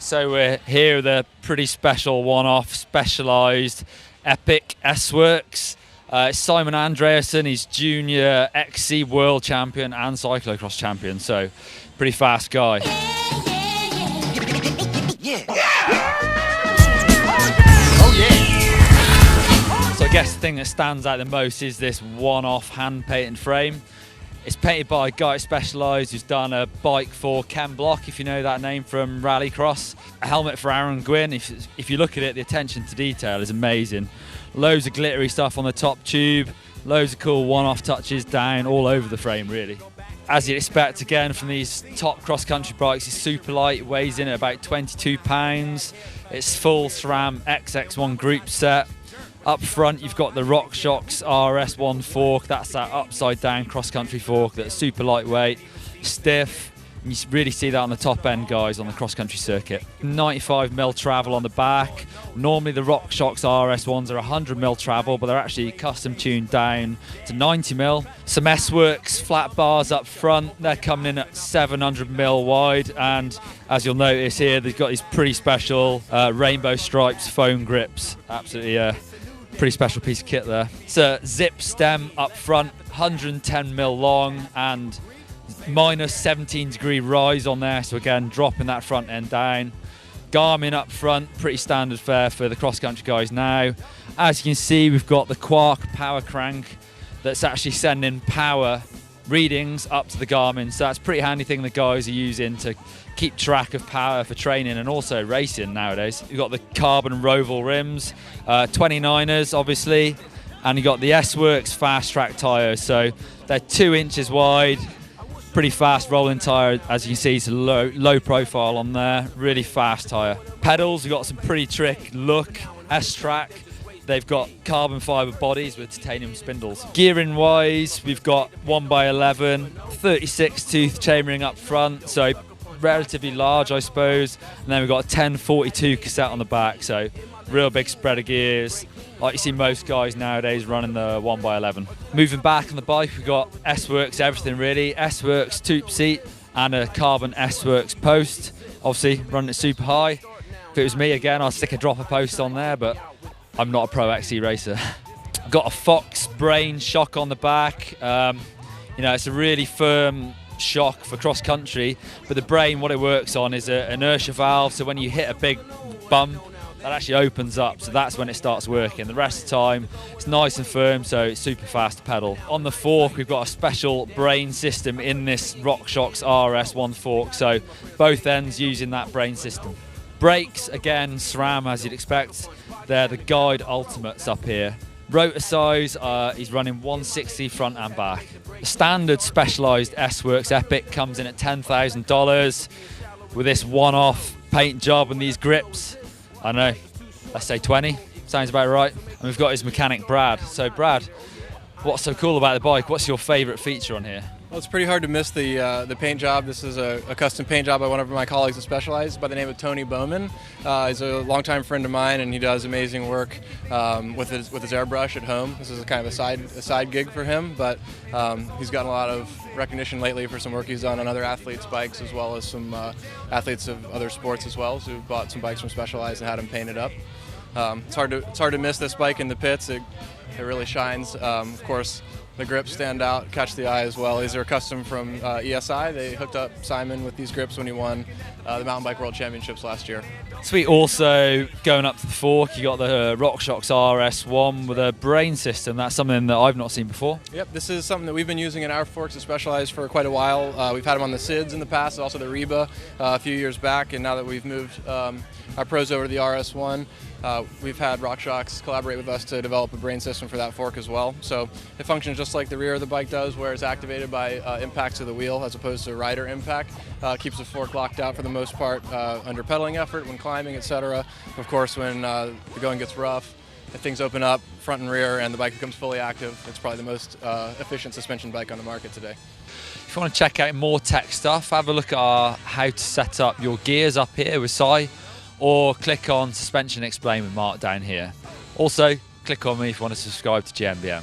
So we're here with a pretty special one-off, specialised, epic S-Works. It's Simon Andreassen. He's junior XC world champion and cyclocross champion, so pretty fast guy. Yeah. Oh yeah. So I guess the thing that stands out the most is this one-off hand-painted frame. It's painted by a guy specialised who's done a bike for Ken Block, if you know that name from Rallycross. A helmet for Aaron Gwynn. If you look at it, the attention to detail is amazing. Loads of glittery stuff on the top tube, loads of cool one-off touches down all over the frame, really. As you'd expect, again, from these top cross-country bikes, it's super light, weighs in at about 22 pounds. It's full SRAM XX1 group set. Up front, you've got the RockShox RS1 fork. That's that upside-down cross-country fork that's super lightweight, stiff. You really see that on the top end, guys, on the cross-country circuit. 95mm travel on the back. Normally the RockShox RS1s are 100mm travel, but they're actually custom tuned down to 90mm. Some S-Works flat bars up front. They're coming in at 700mm wide, and as you'll notice here, they've got these pretty special rainbow stripes foam grips. Absolutely pretty special piece of kit there. It's a zip stem up front, 110mm long, and minus 17-degree rise on there, so again dropping that front end down. Garmin up front, pretty standard fare for the cross-country guys now. As you can see, we've got the Quark power crank that's actually sending power readings up to the Garmin, so that's a pretty handy thing the guys are using to keep track of power for training and also racing nowadays. You've got the carbon Roval rims, 29ers obviously, and you've got the S-Works fast track tyres, so they're 2 inches wide. Pretty fast rolling tyre, as you can see. It's a low profile on there, really fast tyre. Pedals, we've got some pretty trick look S-Track. They've got carbon fibre bodies with titanium spindles. Gearing wise, we've got 1x11, 36 tooth chainring up front, so relatively large, I suppose. And then we've got a 1042 cassette on the back, so real big spread of gears, like you see most guys nowadays running the 1x11. Moving back on the bike, we've got S-Works everything really. S-Works tube seat and a carbon S-Works post. Obviously running it super high. If it was me again, I'd stick a dropper post on there, but I'm not a pro XC racer. Got a Fox brain shock on the back. It's a really firm shock for cross country, but the brain, what it works on is an inertia valve, so when you hit a big bump, that actually opens up, so that's when it starts working. The rest of the time, it's nice and firm, so it's super fast to pedal. On the fork, we've got a special brain system in this RockShox RS1 fork, so both ends using that brain system. Brakes, again, SRAM as you'd expect. They're the Guide Ultimates up here. Rotor size, he's running 160 front and back. The standard specialised S-Works Epic comes in at $10,000 with this one-off paint job and these grips. I don't know, let's say 20, sounds about right. And we've got his mechanic Brad. So Brad, what's so cool about the bike? What's your favourite feature on here? Well, it's pretty hard to miss the paint job. This is a custom paint job by one of my colleagues at Specialized by the name of Tony Bowman. He's a longtime friend of mine, and he does amazing work with his airbrush at home. This is kind of a side gig for him, but he's gotten a lot of recognition lately for some work he's done on other athletes' bikes, as well as some athletes of other sports as well, who bought some bikes from Specialized and had them painted up. It's hard to miss this bike in the pits. It really shines. Of course, the grips stand out, catch the eye as well. These are custom from ESI. They hooked up Simon with these grips when he won the Mountain Bike World Championships last year. Sweet. Also, going up to the fork, you got the RockShox RS1 with a brain system. That's something that I've not seen before. Yep, this is something that we've been using in our forks at Specialized for quite a while. We've had them on the SIDS in the past, also the Reba a few years back, and now that we've moved our pros over to the RS1, we've had RockShox collaborate with us to develop a brain system for that fork as well. So it functions just like the rear of the bike does, where it's activated by impacts of the wheel as opposed to rider impact. Keeps the fork locked out for the most part under pedaling effort, when climbing, etc. Of course, when the going gets rough, if things open up front and rear and the bike becomes fully active, it's probably the most efficient suspension bike on the market today. If you want to check out more tech stuff, have a look at how to set up your gears up here with Si, or click on Suspension Explained with Mark down here. Also, click on me if you want to subscribe to GMBM.